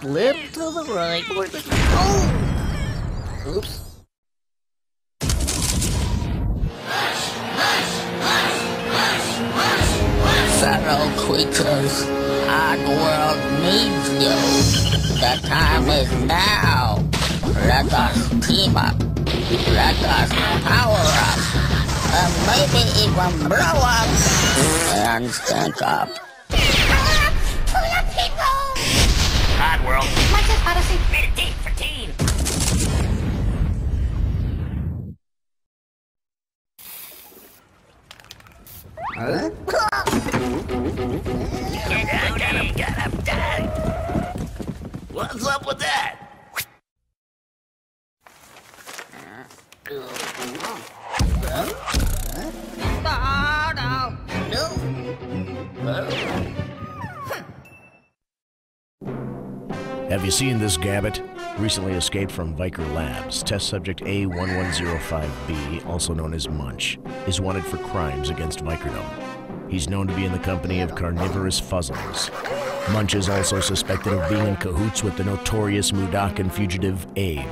Flip to the right. Oh! Oops. Fellow creatures, Oddworld needs you. The time is now. Let us team up. Let us power up. And maybe even blow up. And stink up. Oddworld. What's this, Oddyseey? Rated D for teen. Huh? Get him, Dad. What's up with that? Have you seen this gabbit? Recently escaped from Viker Labs, test subject A1105B, also known as Munch, is wanted for crimes against Vikerdom. He's known to be in the company of carnivorous fuzzles. Munch is also suspected of being in cahoots with the notorious Mudakan fugitive Abe.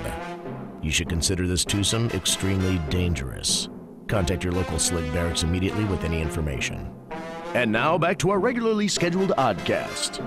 You should consider this twosome extremely dangerous. Contact your local Slick Barracks immediately with any information. And now back to our regularly scheduled Oddcast.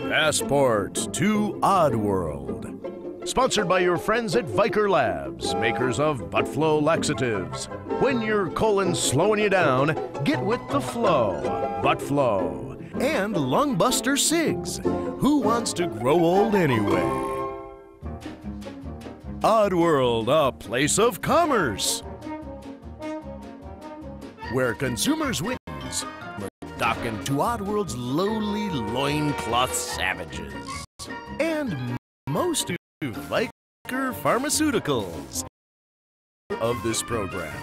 Passport to Oddworld. Sponsored by your friends at Viker Labs, makers of butt flow laxatives. When your colon's slowing you down, get with the flow. Butt flow. And Lungbuster Cigs. Who wants to grow old anyway? Oddworld, a place of commerce. Where consumers wins. Docking to Oddworld's lowly loincloth savages. And most to Viker Pharmaceuticals of this program.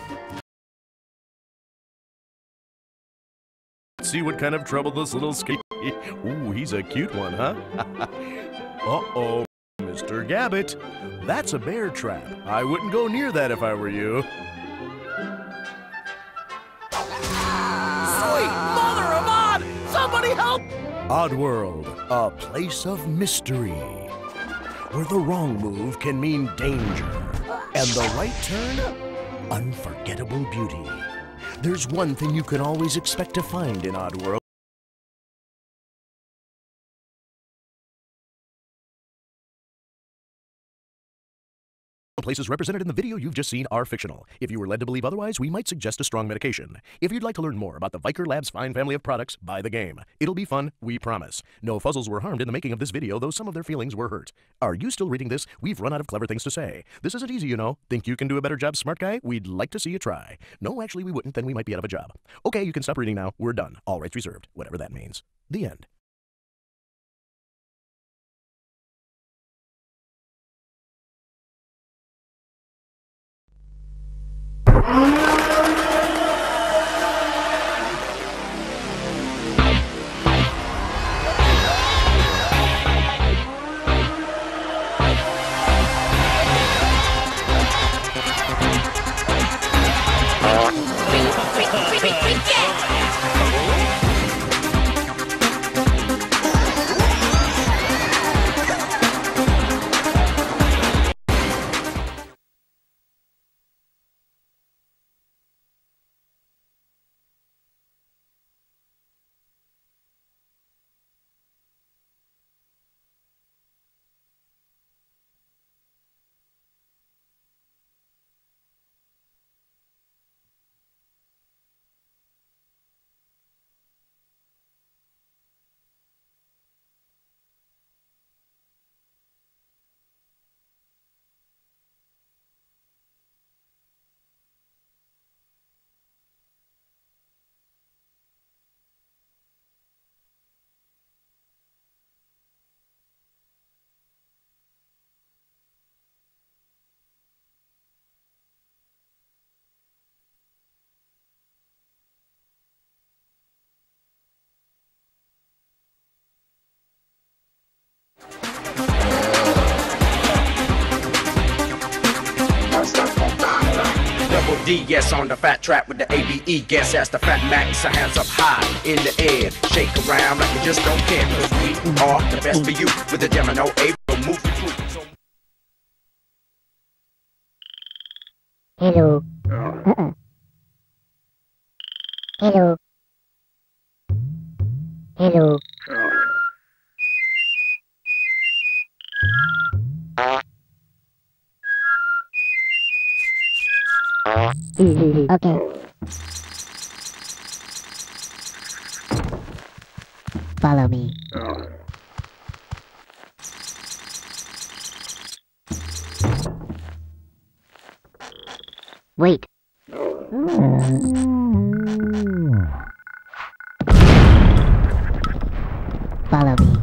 See what kind of trouble this little Ooh, he's a cute one, huh? Uh-oh, Mr. Gabbit. That's a bear trap. I wouldn't go near that if I were you. Sweet mother of Odd! Somebody help! Oddworld, a place of mystery. Where the wrong move can mean danger. And the right turn, unforgettable beauty. There's one thing you can always expect to find in Oddworld. Places represented in the video you've just seen are fictional. If you were led to believe otherwise, we might suggest a strong medication. If you'd like to learn more about the Viker Labs' fine family of products, buy the game. It'll be fun, we promise. No fuzzles were harmed in the making of this video, though some of their feelings were hurt. Are you still reading this? We've run out of clever things to say. This isn't easy, you know. Think you can do a better job, smart guy? We'd like to see you try. No, actually we wouldn't, then we might be out of a job. Okay, you can stop reading now. We're done. All rights reserved. Whatever that means. The end. D, yes, on the fat trap with the ABE. Guess that's the fat max. So hands up high in the air. Shake around like you just don't care. Cause we are the best for you. With the demo, no April, move the truth. So Hello. Hello. Hello. Okay. Follow me. Wait. Follow me.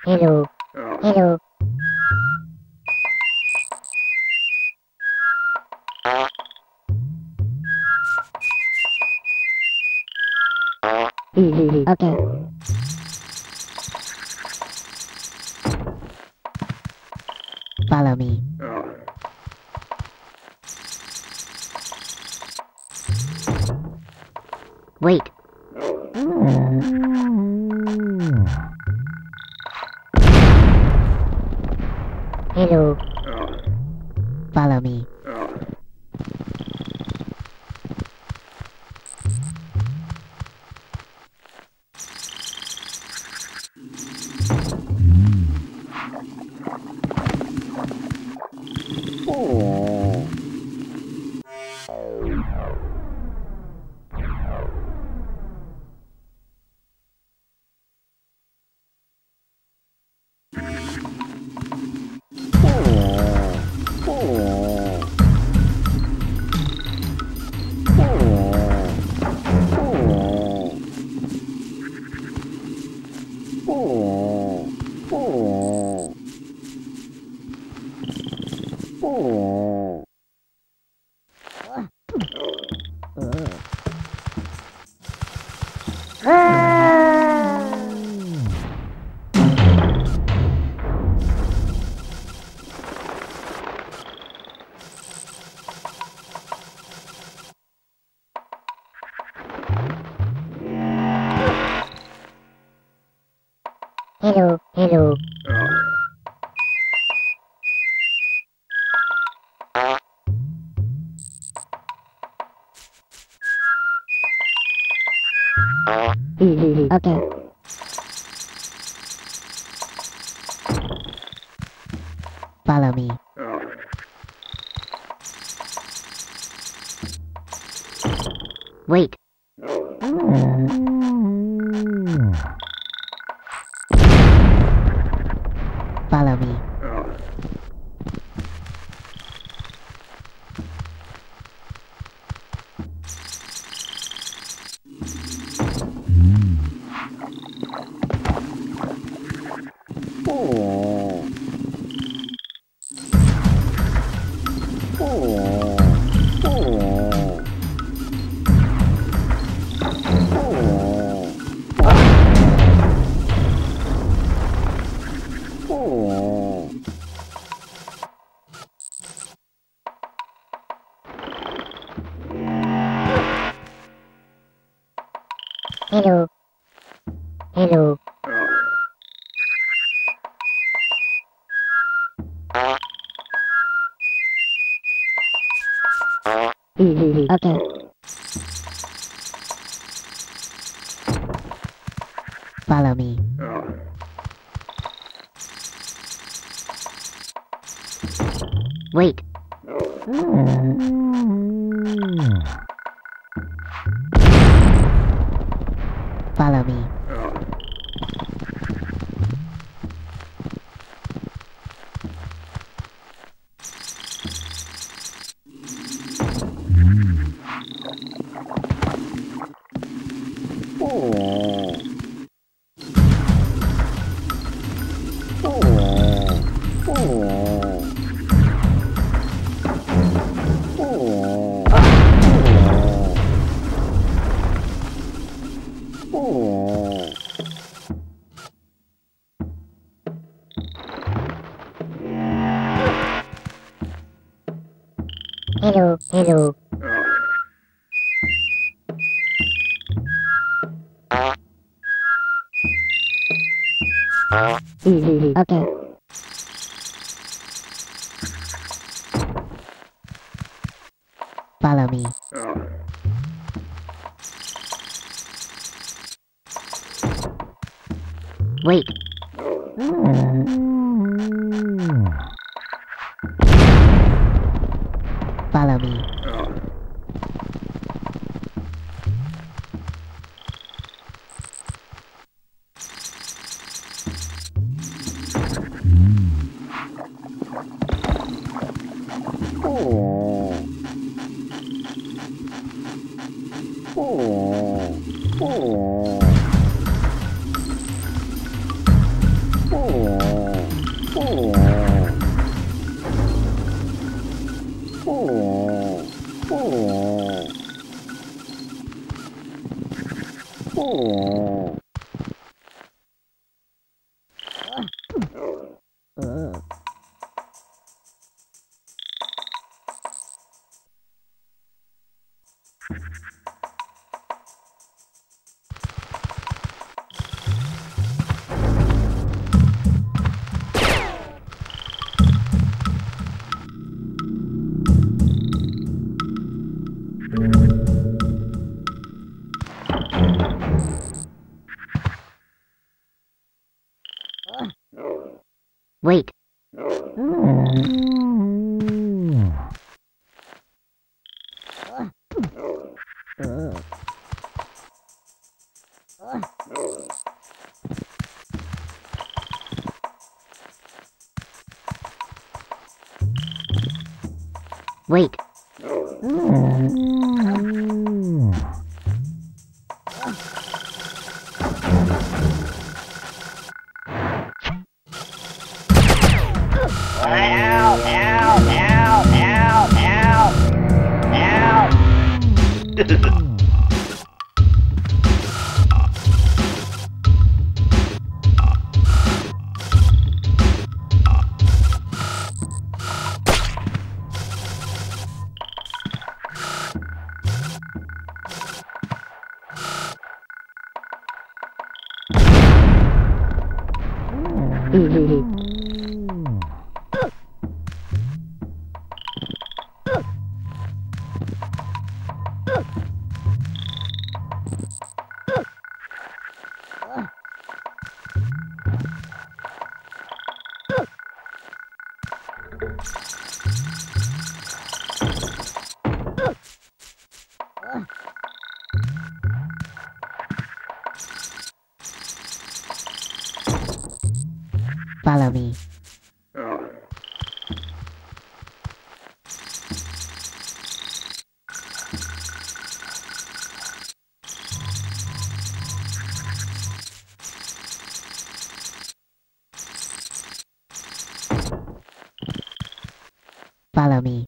Hello. Hello. Okay. Follow me. Wait. Hello. Follow me. Hello. Hello. Okay. Follow me. Wait. Follow me. Hello. Hello. Okay. Follow me. Wait. Follow me. Hello. Hello. Okay. Follow me. Wait. Follow me. Wait. Wait. Follow me. Follow me.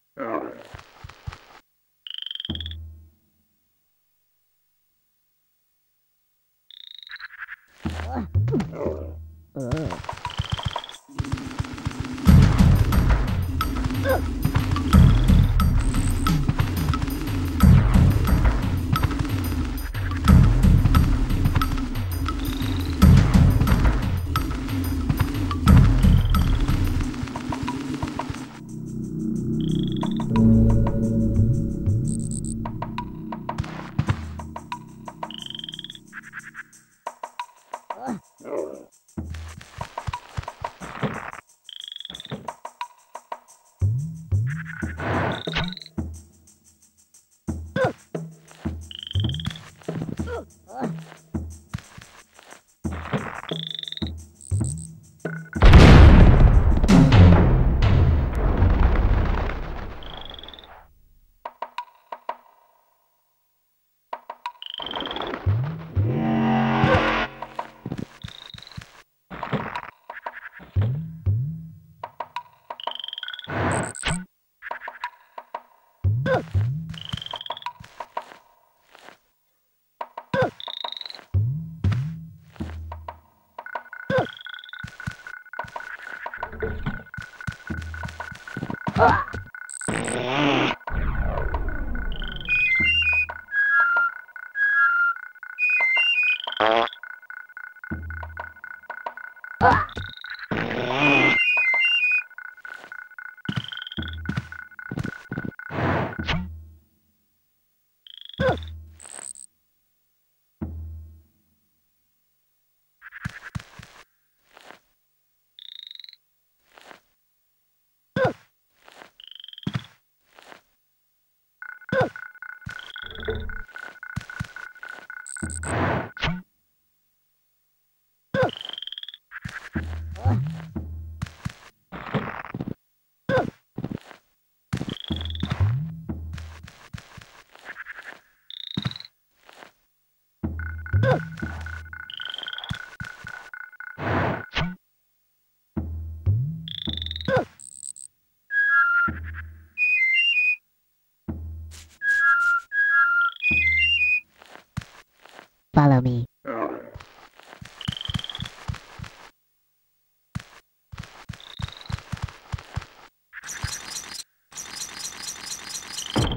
Follow me.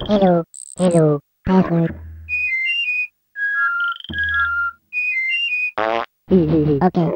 Hello. Hello. Password. Okay.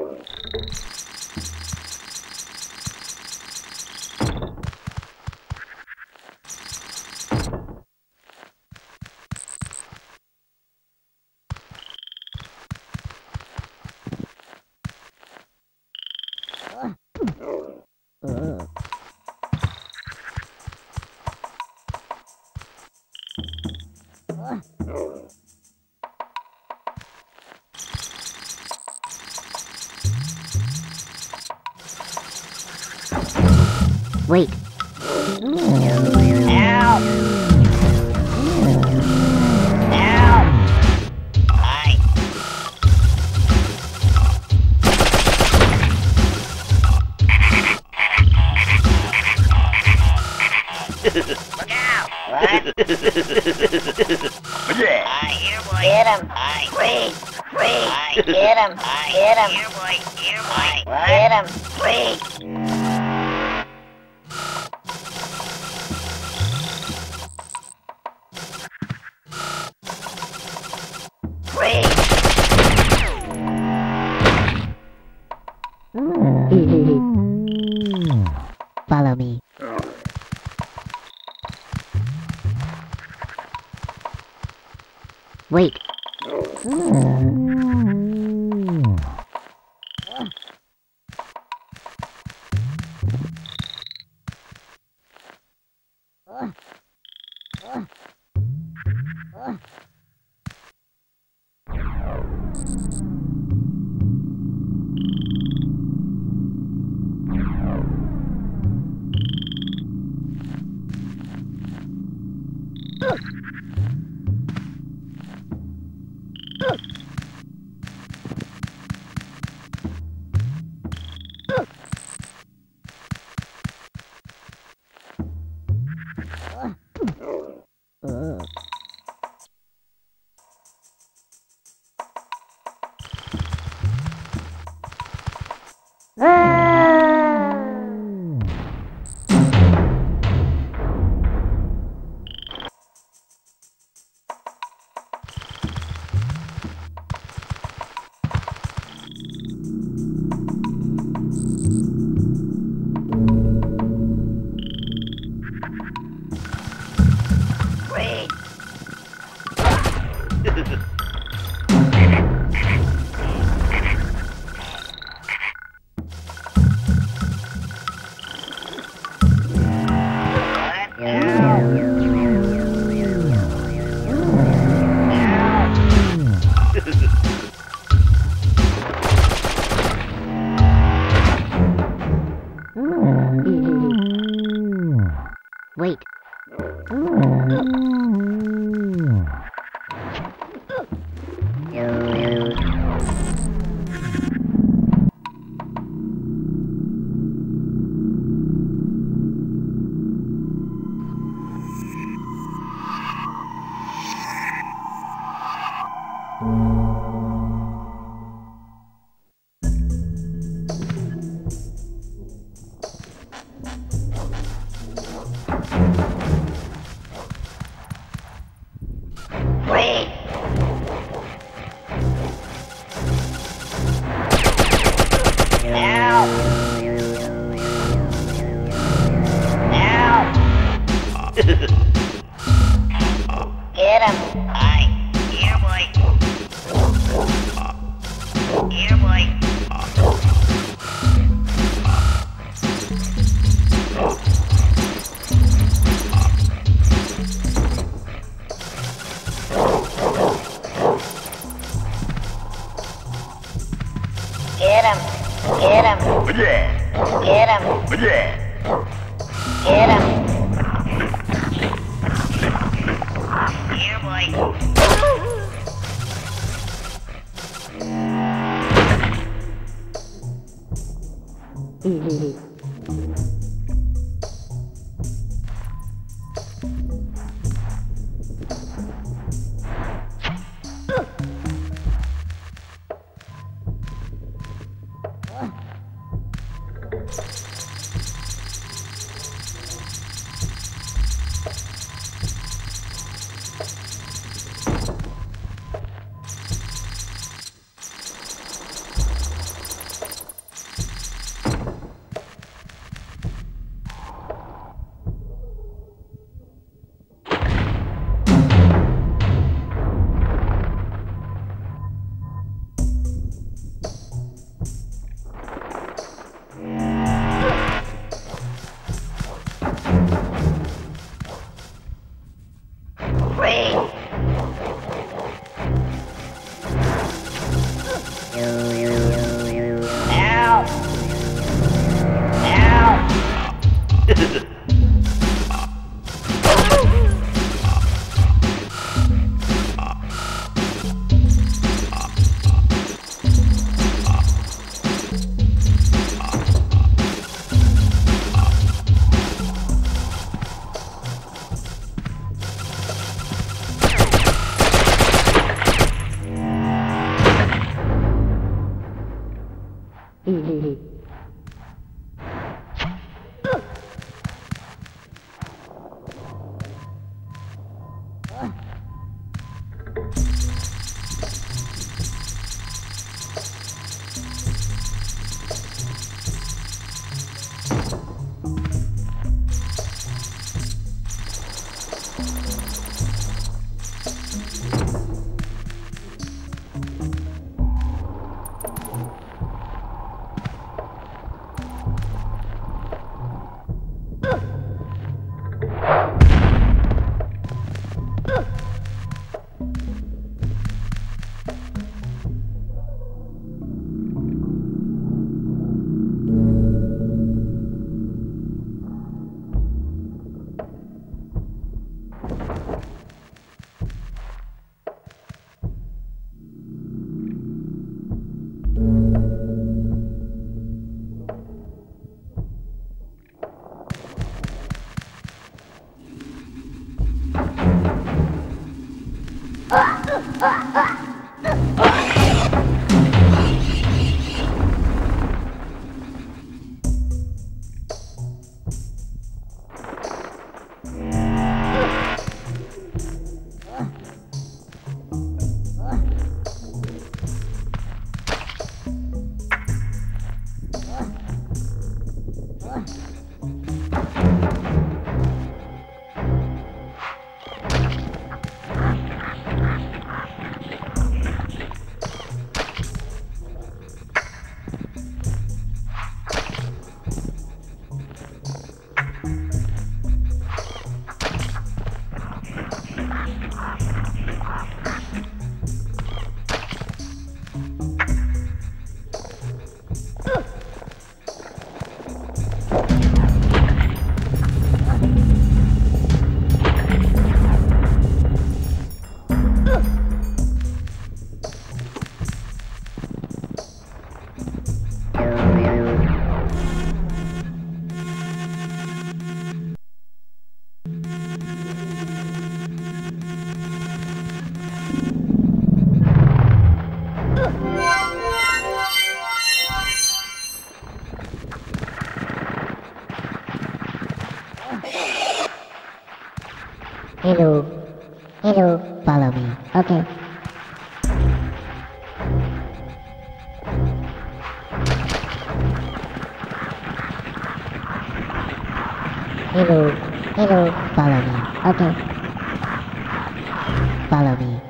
Wait. Help! Help! Hi. Look out! What? Here, boy. Get him. Wait. Get him. Get him. Here, boy. Get him. Wait. Follow me. Wait. Wait. Get him. Here, boy. Here, boy. Get him. Get him. Get him. Get him. Here, boy. Hello. Hello. Follow me. Okay. Hello. Hello. Follow me. Okay. Follow me.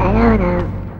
Hello now.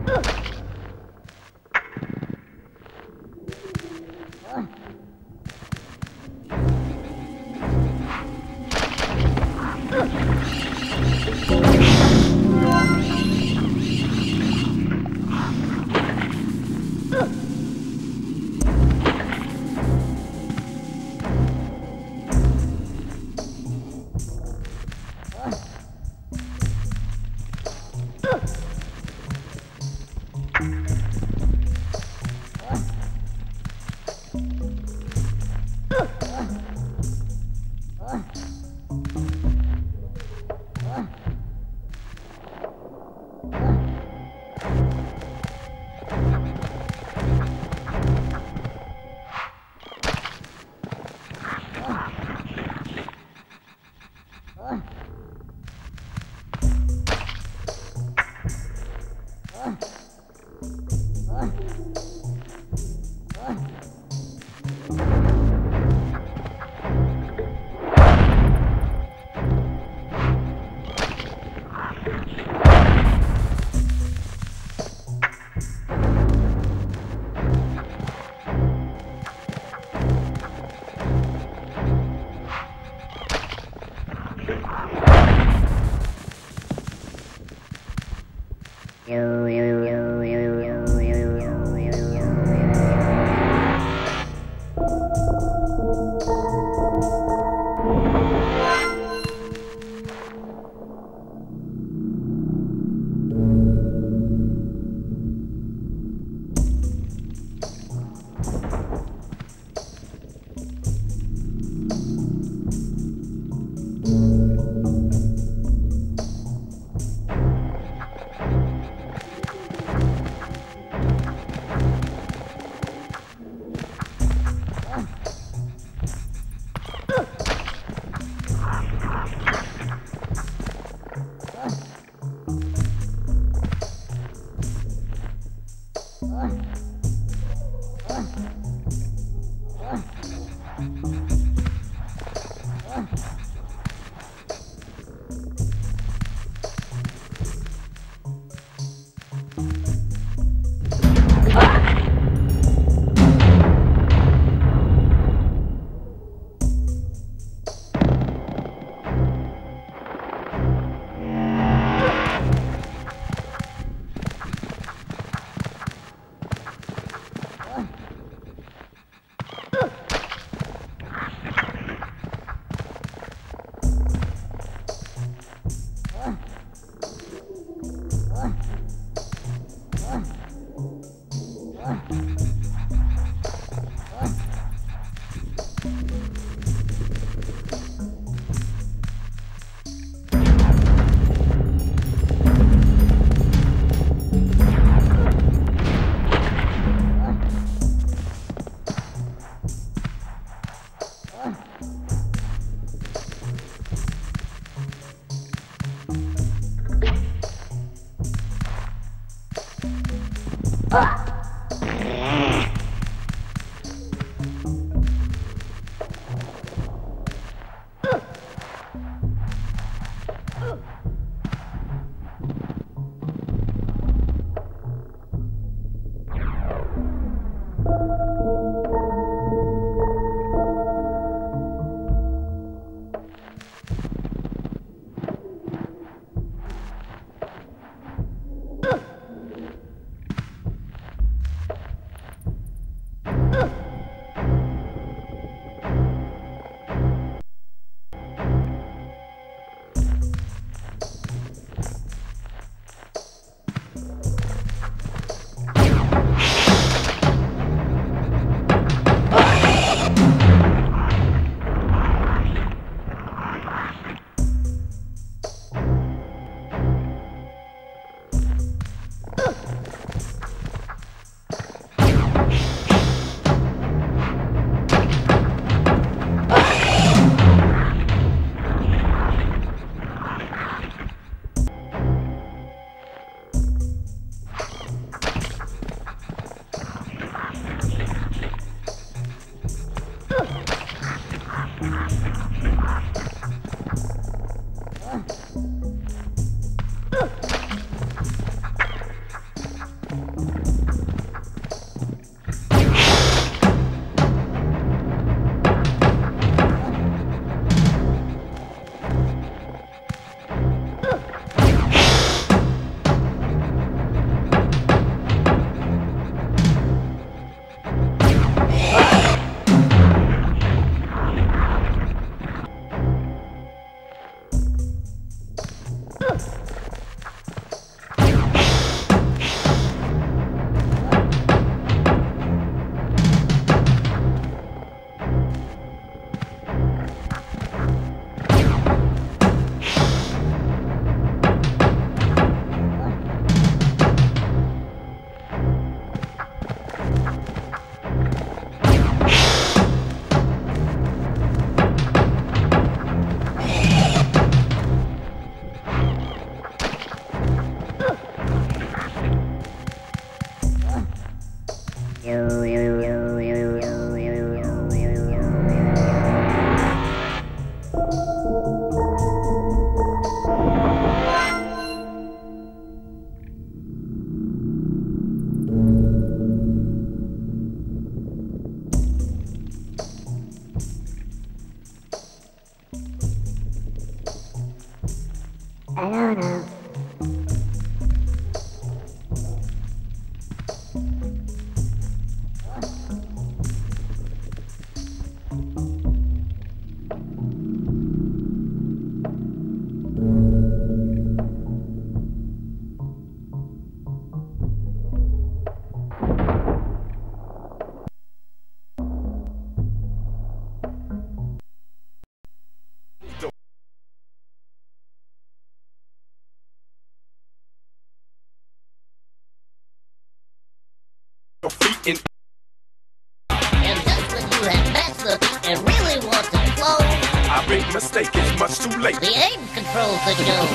mistake, it's much too late. The aim controls the show.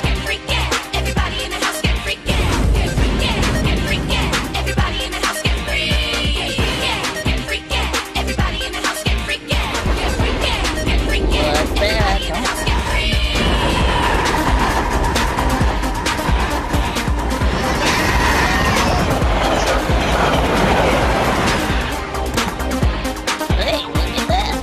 Get freaky, everybody in the house get freaky. Get freaky, everybody in the house get freaky. Get freaky, everybody in the house get freaky. Get freaky, What's that? everybody in the house get freaky. Hey, look at that.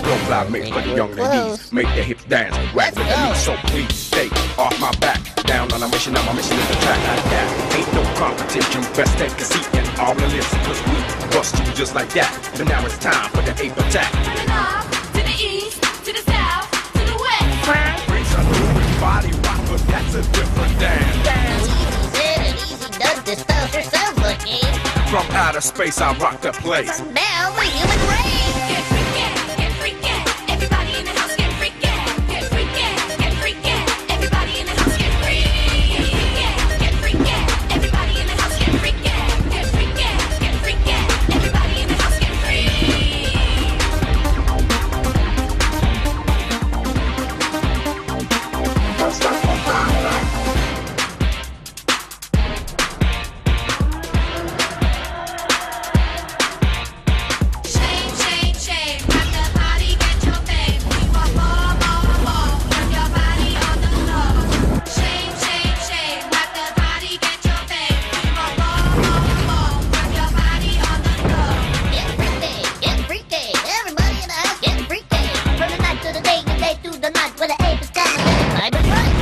Low loud mix for the young ladies. Make their hips dance, wag with the knees. So please stay off my back. Down on a mission, now my mission is to track like that. Ain't no competition, best take a seat in all the lists. Cause we bust you just like that. But now it's time for the ape attack. To the north, to the east, to the south, to the west. Brings a new body rock, but that's a different dance. Easy said and easy does this stuff herself, Lucky. From outer space, I rock the place. Now the human race. Get freaky, everybody in the house get freaky. Get freaky, everybody in the house get freaky. Get freaky, everybody in the house get freaky. Get freaky, everybody in the house get freaky. Shake, shake, shake, rock the body, get your fame. We want more, work your body on the floor. Shake, shake, shake, rock the body, get your fame. We want more, work your body on the floor. Get freaky, everybody in the house get freaky. From the night to the day to the night where the ape is coming. I was right.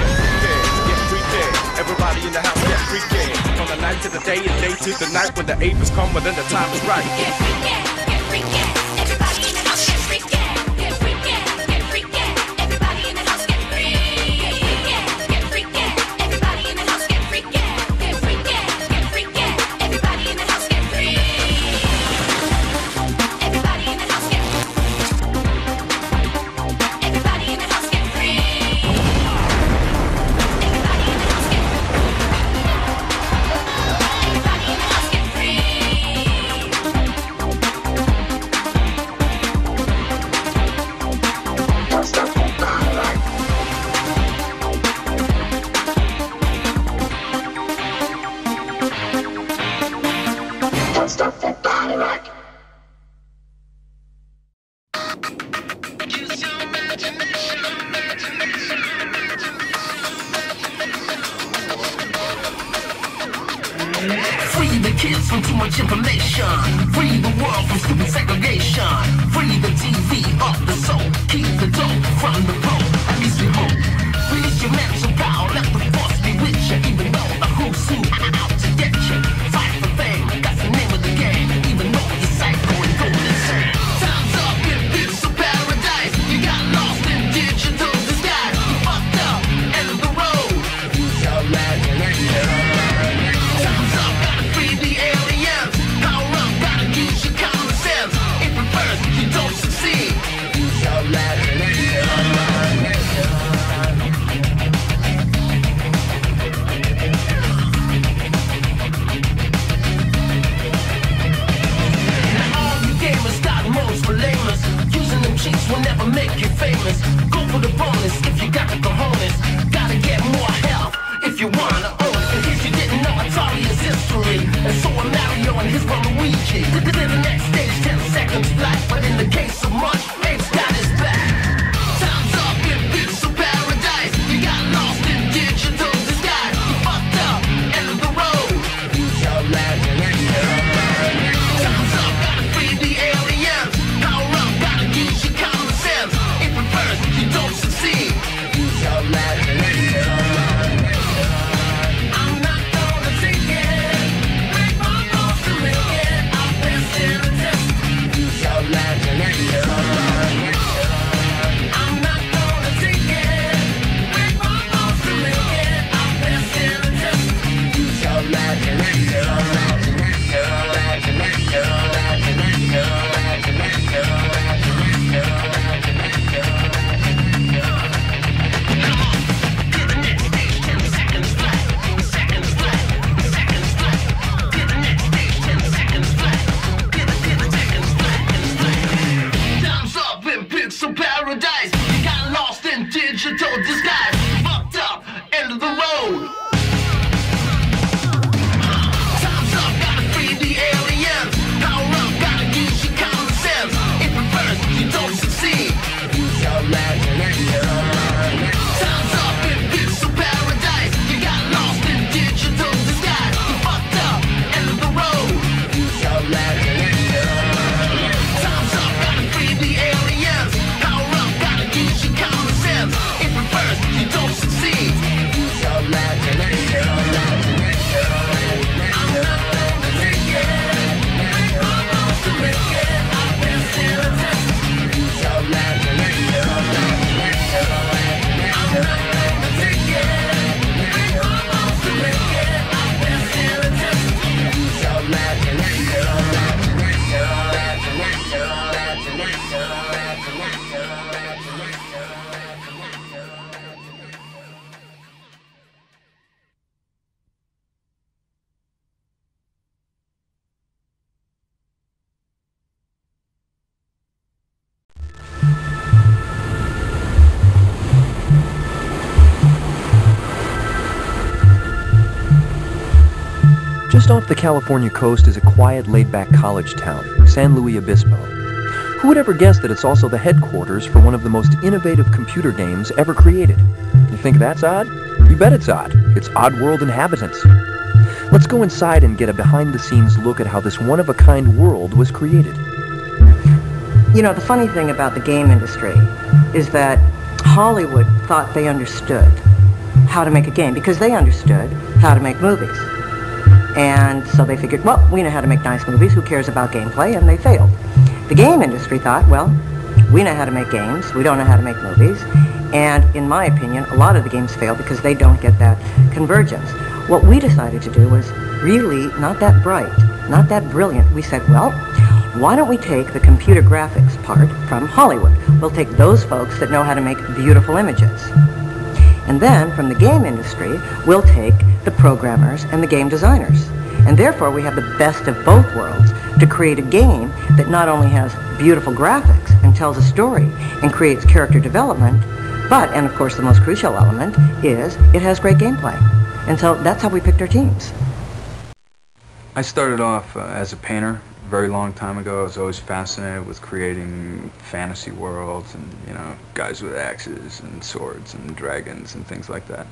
Get freaky, everybody in the house get freaky. From the night to the day and day to the night when the ape is come, but then the time is right. Get freaky, everybody in the house get freaky. Get freaky, everybody in the house get freaky. Get freaky, everybody in the house get freaky. Get freaky, everybody in the house get freaky. Everybody in the house get everybody in the house get freaky. Everybody in the house get everybody in the house get freaky. Free the kids from too much information. Free the world from stupid segregation. Free the TV off the soul. Keep the dope from the pole. Easy hope. Release your mental power. Let the force be with you. Even though the who's who out to get you. Fight for fame. That's the name of the game. Even though you're psycho and go insane. Time's up in peace of paradise. You got lost in digital disguise. You fucked up. End of the road. Use your imagination. Time's up, gotta free the aliens. Power up, gotta use your common sense. If at first you don't succeed, use your imagination. digital disguise. Fucked up, end of the road. Time's up, gotta free the aliens. Power up, gotta use your common sense. If at first you don't succeed, use your imagination. Time's up in pixel paradise. You got lost in digital disguise. You fucked up, end of the road. Use your imagination. Time's up, gotta free the aliens. Power up, gotta use your common sense. If at first you don't succeed, use your imagination. I'm not going to take it. I'm almost to make it. I've been still a test. Use your imagination. I'm not going to take it. I'm almost to make it. I've been still a test. Use your imagination. Just off the California coast is a quiet, laid-back college town, San Luis Obispo. Who would ever guess that it's also the headquarters for one of the most innovative computer games ever created? You think that's odd? You bet it's odd. It's Oddworld Inhabitants. Let's go inside and get a behind-the-scenes look at how this one-of-a-kind world was created. You know, the funny thing about the game industry is that Hollywood thought they understood how to make a game because they understood how to make movies. And so they figured, well, we know how to make nice movies, who cares about gameplay, and they failed. The game industry thought, well, we know how to make games, we don't know how to make movies, and in my opinion, a lot of the games fail because they don't get that convergence. What we decided to do was really not that bright, not that brilliant. We said, well, why don't we take the computer graphics part from Hollywood? We'll take those folks that know how to make beautiful images. And then, from the game industry, we'll take the programmers and the game designers. And therefore, we have the best of both worlds to create a game that not only has beautiful graphics and tells a story and creates character development, but, and of course the most crucial element, is it has great gameplay. And so that's how we picked our teams. I started off as a painter a very long time ago. I was always fascinated with creating fantasy worlds and, you know, guys with axes and swords and dragons and things like that.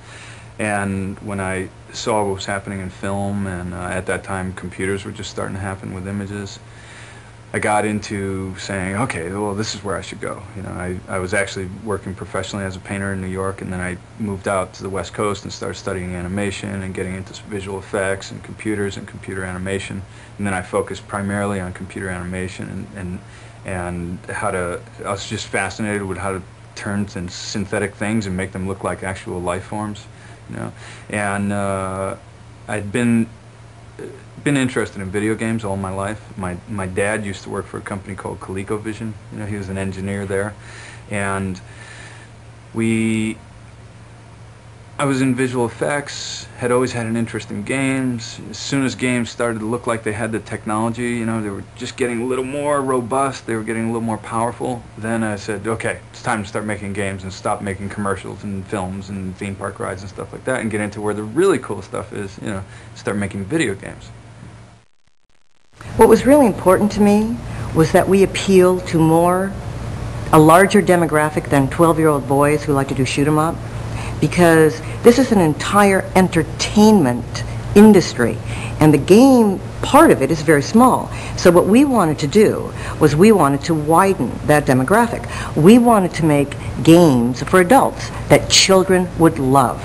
And when I saw what was happening in film, and at that time computers were just starting to happen with images, I got into saying, okay, well, this is where I should go. You know, I was actually working professionally as a painter in New York, and then I moved out to the West Coast and started studying animation and getting into visual effects and computers and computer animation. And then I focused primarily on computer animation and how to, I was just fascinated with how to turn synthetic things and make them look like actual life forms, you know. And I'd been interested in video games all my life. My dad used to work for a company called ColecoVision. You know, he was an engineer there, and I was in visual effects, had always had an interest in games. As soon as games started to look like they had the technology, you know, they were just getting a little more robust, they were getting a little more powerful, then I said, okay, it's time to start making games and stop making commercials and films and theme park rides and stuff like that, and get into where the really cool stuff is, you know, start making video games. What was really important to me was that we appeal to a larger demographic than 12-year-old boys who like to do shoot 'em up, because this is an entire entertainment industry, and the game part of it is very small. So what we wanted to do was we wanted to widen that demographic. We wanted to make games for adults that children would love.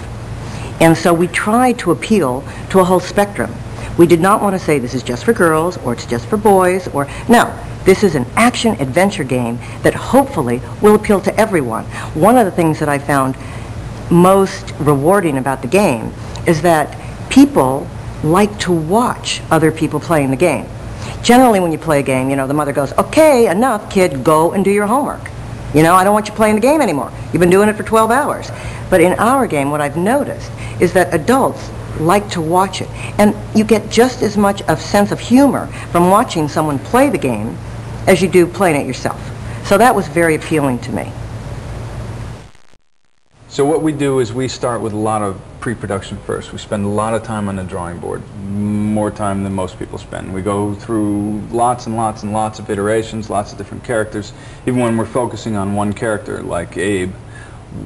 And so we tried to appeal to a whole spectrum. We did not want to say this is just for girls or it's just for boys, or no. This is an action-adventure game that hopefully will appeal to everyone. One of the things that I found most rewarding about the game is that people like to watch other people playing the game. Generally when you play a game, you know, the mother goes, okay, enough, kid, go and do your homework. You know, I don't want you playing the game anymore. You've been doing it for 12 hours. But in our game, what I've noticed is that adults like to watch it. And you get just as much of sense of humor from watching someone play the game as you do playing it yourself. So that was very appealing to me. So what we do is we start with a lot of pre-production first. We spend a lot of time on the drawing board, more time than most people spend. We go through lots and lots and lots of iterations, lots of different characters. Even when we're focusing on one character, like Abe,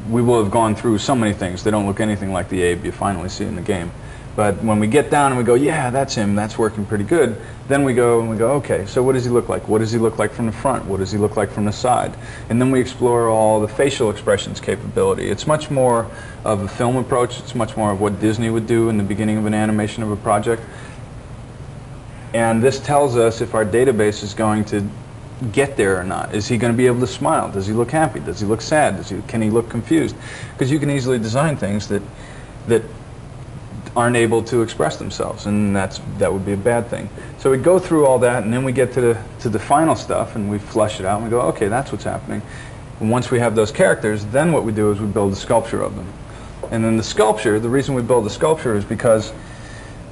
we will have gone through so many things. They don't look anything like the Abe you finally see in the game. But when we get down and we go, yeah, that's him, that's working pretty good, then we go and we go, okay, so what does he look like? What does he look like from the front? What does he look like from the side? And then we explore all the facial expressions capability. It's much more of a film approach. It's much more of what Disney would do in the beginning of an animation of a project. And this tells us if our database is going to get there or not. Is he going to be able to smile? Does he look happy? Does he look sad? Can he look confused? Because you can easily design things that aren't able to express themselves, and that would be a bad thing. So we go through all that, and then we get to the final stuff, and we flush it out, and we go, okay, that's what's happening. And once we have those characters, then what we do is we build a sculpture of them. And then the sculpture, the reason we build the sculpture is because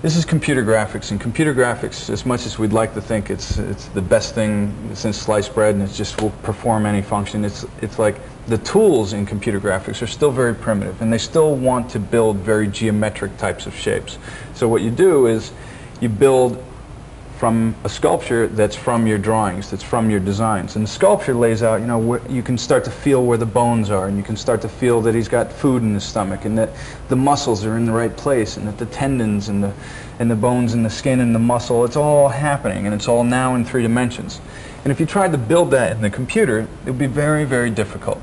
this is computer graphics, and computer graphics, as much as we'd like to think it's the best thing since sliced bread and it just will perform any function, it's like the tools in computer graphics are still very primitive, and they still want to build very geometric types of shapes. So what you do is you build from a sculpture that's from your drawings, that's from your designs. And the sculpture lays out, you know, where you can start to feel where the bones are, and you can start to feel that he's got food in his stomach, and that the muscles are in the right place, and that the tendons and the bones and the skin and the muscle, it's all happening, and it's all now in 3 dimensions. And if you tried to build that in the computer, it would be very, very difficult.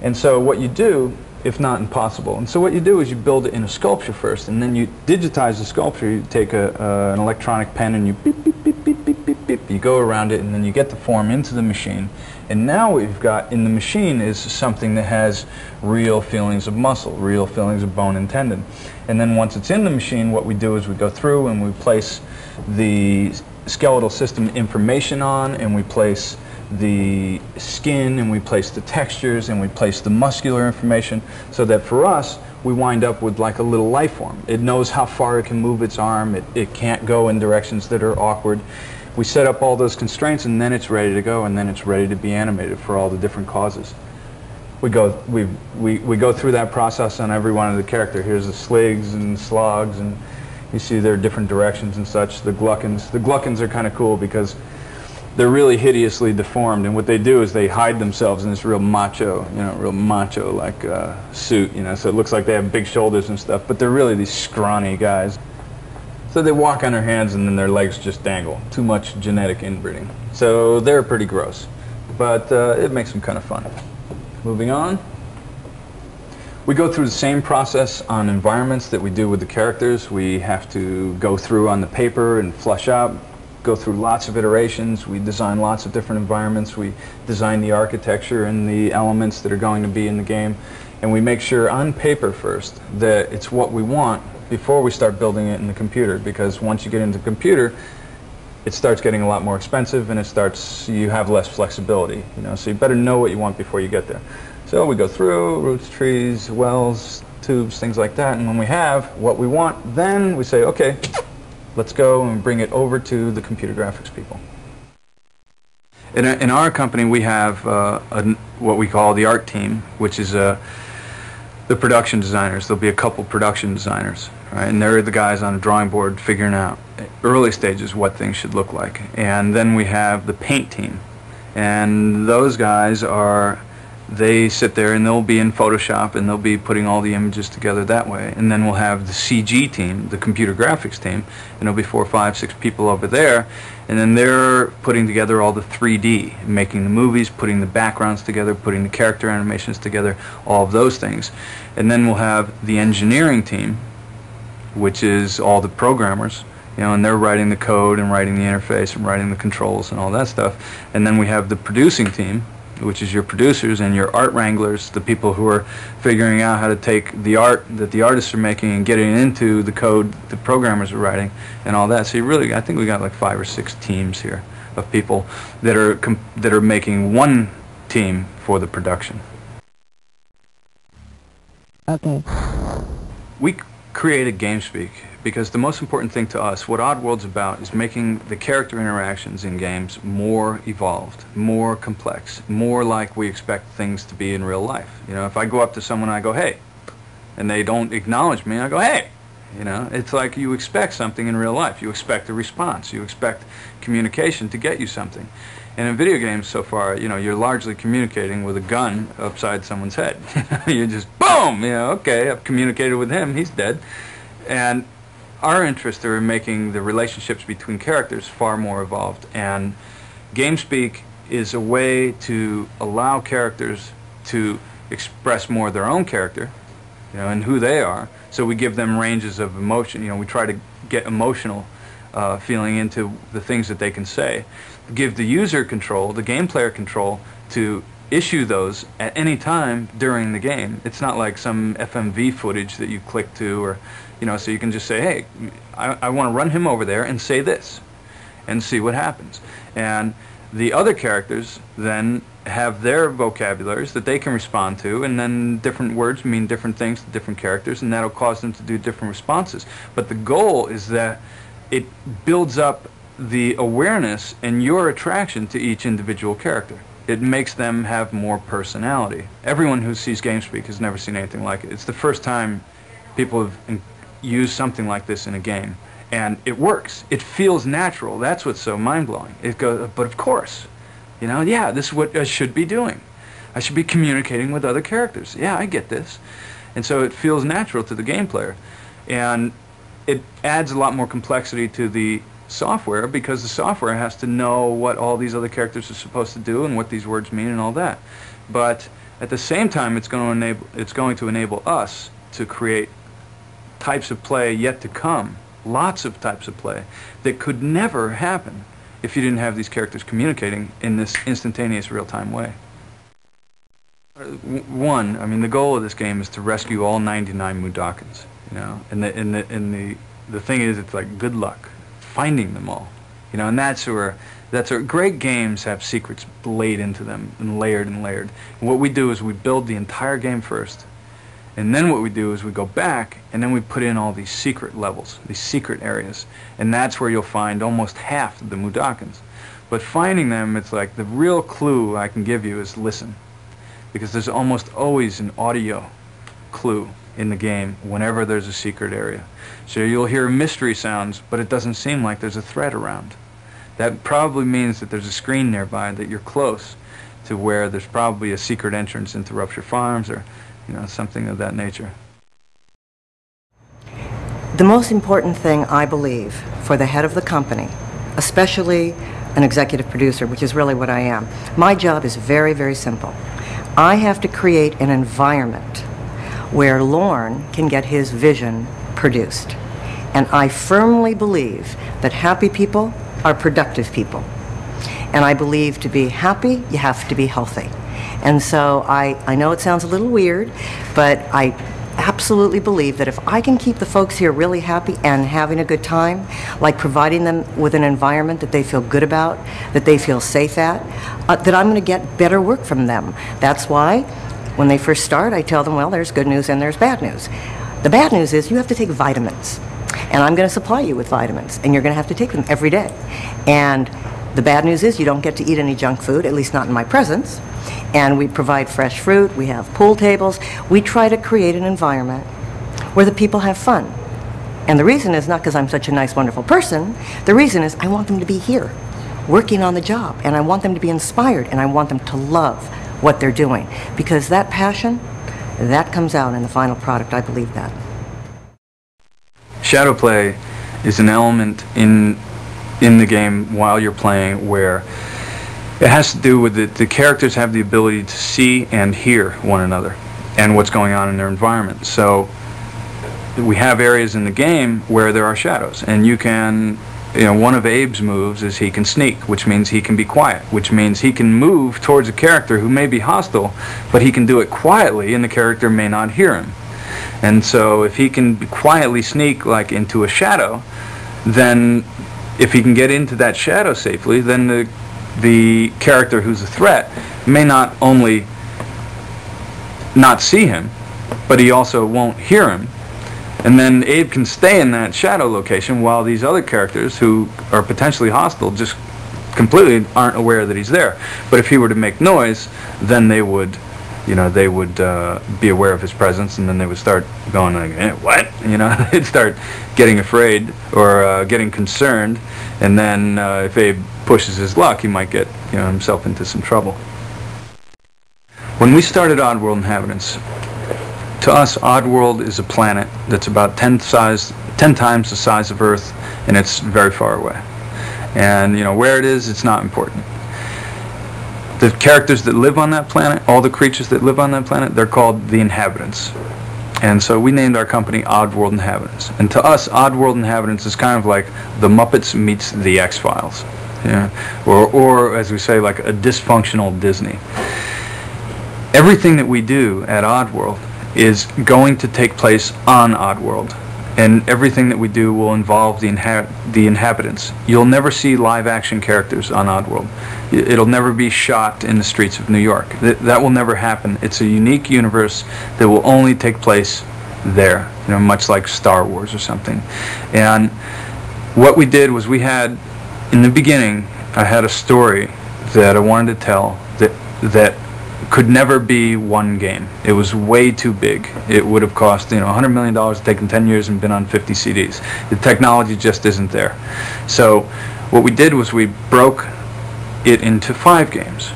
And so what you do, if not impossible, and so what you do is you build it in a sculpture first, and then you digitize the sculpture. You take an electronic pen and you beep, beep, beep, beep, beep, beep, beep. You go around it, and then you get the form into the machine. And now what you've got in the machine is something that has real feelings of muscle, real feelings of bone and tendon. And then once it's in the machine, what we do is we go through and we place the skeletal system information on, and we place the skin, and we place the textures, and we place the muscular information, so that for us we wind up with like a little life form. It knows how far it can move its arm. It can't go in directions that are awkward. We set up all those constraints, and then it's ready to go, and then it's ready to be animated for all the different causes. We go through that process on every one of the character. Here's the sligs and slogs, and you see their different directions and such. The gluckins. The gluckins are kind of cool because they're really hideously deformed, and what they do is they hide themselves in this real macho, like suit, so it looks like they have big shoulders and stuff, but they're really these scrawny guys. So they walk on their hands, and then their legs just dangle. Too much genetic inbreeding. So they're pretty gross, but it makes them kind of fun. Moving on. We go through the same process on environments that we do with the characters. We have to go through on the paper and flush out, go through lots of iterations. We design lots of different environments. We design the architecture and the elements that are going to be in the game. And we make sure on paper first that it's what we want before we start building it in the computer, because once you get into the computer, it starts getting a lot more expensive, and you have less flexibility, so you better know what you want before you get there. So we go through roots, trees, wells, tubes, things like that, and when we have what we want, then we say, okay, let's go and bring it over to the computer graphics people. In our company, we have what we call the art team, which is the production designers. There'll be a couple production designers, right? And they're the guys on a drawing board figuring out early stages what things should look like. And then we have the paint team, and those guys they sit there and they'll be in Photoshop, and they'll be putting all the images together that way. And then we'll have the CG team, the computer graphics team, and there'll be 4, 5, 6 people over there, and then they're putting together all the 3D, making the movies, putting the backgrounds together, putting the character animations together, all of those things. And then we'll have the engineering team, which is all the programmers, and they're writing the code and writing the interface and writing the controls and all that stuff. And then we have the producing team, which is your producers and your art wranglers, the people who are figuring out how to take the art that the artists are making and getting it into the code the programmers are writing and all that. So I think we got like 5 or 6 teams here of people that are making one team for the production. Okay. created GameSpeak because the most important thing to us, what Oddworld's about, is making the character interactions in games more evolved, more complex, more like we expect things to be in real life. You know, if I go up to someone and I go, hey, and they don't acknowledge me, I go, hey. You know, it's like you expect something in real life. You expect a response. You expect communication to get you something. And in video games so far, you know, you're largely communicating with a gun upside someone's head. You're just, boom, you know, okay, I've communicated with him, he's dead. And our interests are in making the relationships between characters far more evolved. And GameSpeak is a way to allow characters to express more of their own character, you know, and who they are. So we give them ranges of emotion. You know, we try to get emotional feeling into the things that they can say. Give the user control, the game player control, to issue those at any time during the game. It's not like some FMV footage that you click to, or, you know, so you can just say, hey, I want to run him over there and say this, and see what happens. And the other characters then have their vocabularies that they can respond to, and then different words mean different things to different characters, and that'll cause them to do different responses. But the goal is that it builds up the awareness and your attraction to each individual character. It makes them have more personality. Everyone who sees GameSpeak has never seen anything like it. It's the first time people have used something like this in a game, and it works. It feels natural. That's what's so mind-blowing. It goes, but of course, you know, yeah, this is what I should be doing. I should be communicating with other characters. Yeah, I get this. And so it feels natural to the game player. And it adds a lot more complexity to the software, because the software has to know what all these other characters are supposed to do and what these words mean and all that. But at the same time, it's going to enable us to create types of play yet to come, lots of types of play that could never happen if you didn't have these characters communicating in this instantaneous real-time way. One, I mean, the goal of this game is to rescue all 99 Mudokons, you know, and the thing is, it's like good luck finding them all, you know, and that's where great games have secrets laid into them and layered and layered. And what we do is we build the entire game first, and then what we do is we go back and then we put in all these secret levels, these secret areas, and that's where you'll find almost half of the Mudokons. But finding them, it's like the real clue I can give you is listen, because there's almost always an audio clue in the game whenever there's a secret area. So you'll hear mystery sounds, but it doesn't seem like there's a threat around. That probably means that there's a screen nearby, that you're close to where there's probably a secret entrance into Rupture Farms, or, you know, something of that nature. The most important thing, I believe, for the head of the company, especially an executive producer, which is really what I am, my job is very, very simple. I have to create an environment where Lorne can get his vision produced. And I firmly believe that happy people are productive people. And I believe to be happy, you have to be healthy. And so I know it sounds a little weird, but I absolutely believe that if I can keep the folks here really happy and having a good time, like providing them with an environment that they feel good about, that they feel safe at, that I'm going to get better work from them. That's why when they first start, I tell them, well, there's good news and there's bad news. The bad news is you have to take vitamins, and I'm going to supply you with vitamins, and you're going to have to take them every day. And the bad news is you don't get to eat any junk food, at least not in my presence. And we provide fresh fruit, we have pool tables. We try to create an environment where the people have fun. And the reason is not because I'm such a nice, wonderful person. The reason is I want them to be here, working on the job, and I want them to be inspired, and I want them to love what they're doing. Because that passion, that comes out in the final product, I believe that. Shadow play is an element in the game while you're playing where it has to do with the characters have the ability to see and hear one another and what's going on in their environment. So we have areas in the game where there are shadows, and you can, you know, one of Abe's moves is he can sneak, which means he can be quiet, which means he can move towards a character who may be hostile, but he can do it quietly and the character may not hear him. And so if he can quietly sneak like into a shadow, then if he can get into that shadow safely, then the character who's a threat may not only not see him, but he also won't hear him. And then Abe can stay in that shadow location while these other characters who are potentially hostile just completely aren't aware that he's there. But if he were to make noise, then they would, you know, they would be aware of his presence, and then they would start going like, what? You know, they'd start getting afraid or getting concerned, and then if Abe pushes his luck, he might get, you know, himself into some trouble. When we started Oddworld Inhabitants, to us, Oddworld is a planet that's about 10 times the size of Earth, and it's very far away. And, you know, where it is, it's not important. The characters that live on that planet, all the creatures that live on that planet, they're called the Inhabitants. And so we named our company Oddworld Inhabitants. And to us, Oddworld Inhabitants is kind of like the Muppets meets the X-Files. Yeah? Or, as we say, like a dysfunctional Disney. Everything that we do at Oddworld is going to take place on Oddworld, and everything that we do will involve the inhabitants. You'll never see live-action characters on Oddworld. It'll never be shot in the streets of New York. That will never happen. It's a unique universe that will only take place there, you know, much like Star Wars or something. And what we did was we had, in the beginning, I had a story that I wanted to tell that could never be one game. It was way too big. It would have cost, you know, $100 million, taken 10 years, and been on 50 CDs. The technology just isn't there. So what we did was we broke it into 5 games.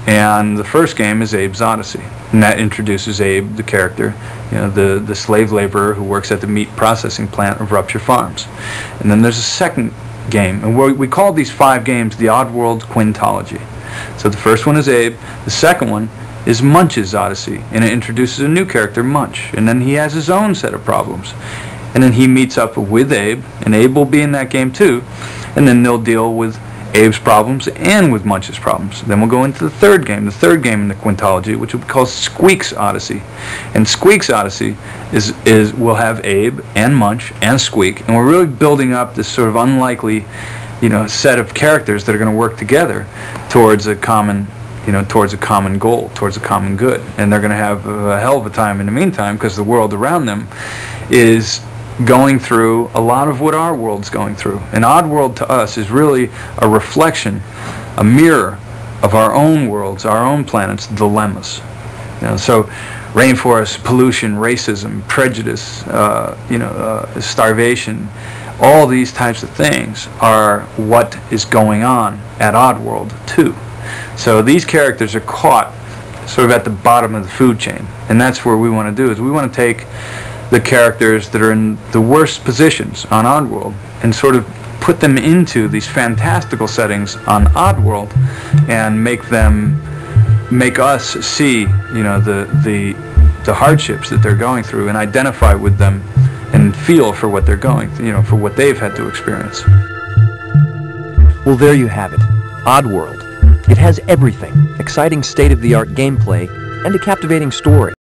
And the first game is Abe's Oddyseey. And that introduces Abe, the character, you know, the slave laborer who works at the meat processing plant of Rupture Farms. And then there's a second game. And we call these 5 games the Oddworld Quintology. So the first one is Abe, the second one is Munch's Oddyseey, and it introduces a new character, Munch, and then he has his own set of problems. And then he meets up with Abe, and Abe will be in that game too, and then they'll deal with Abe's problems and with Munch's problems. Then we'll go into the third game in the Quintology, which will be called Squeak's Oddyseey. And Squeak's Oddyseey will have Abe and Munch and Squeak, and we're really building up this sort of unlikely, you know, set of characters that are going to work together towards a common, you know, towards a common goal, towards a common good. And they're going to have a hell of a time in the meantime, because the world around them is going through a lot of what our world's going through. And Oddworld to us is really a reflection, a mirror of our own worlds, our own planet's dilemmas. You know, so rainforest, pollution, racism, prejudice, starvation, all these types of things are what is going on at Oddworld too. So these characters are caught sort of at the bottom of the food chain, and that's where we want to do is we want to take the characters that are in the worst positions on Oddworld and sort of put them into these fantastical settings on Oddworld and make us see, you know, the hardships that they're going through and identify with them and feel for what they're going through, you know, for what they've had to experience. Well, there you have it. Oddworld. It has everything. Exciting state-of-the-art gameplay and a captivating story.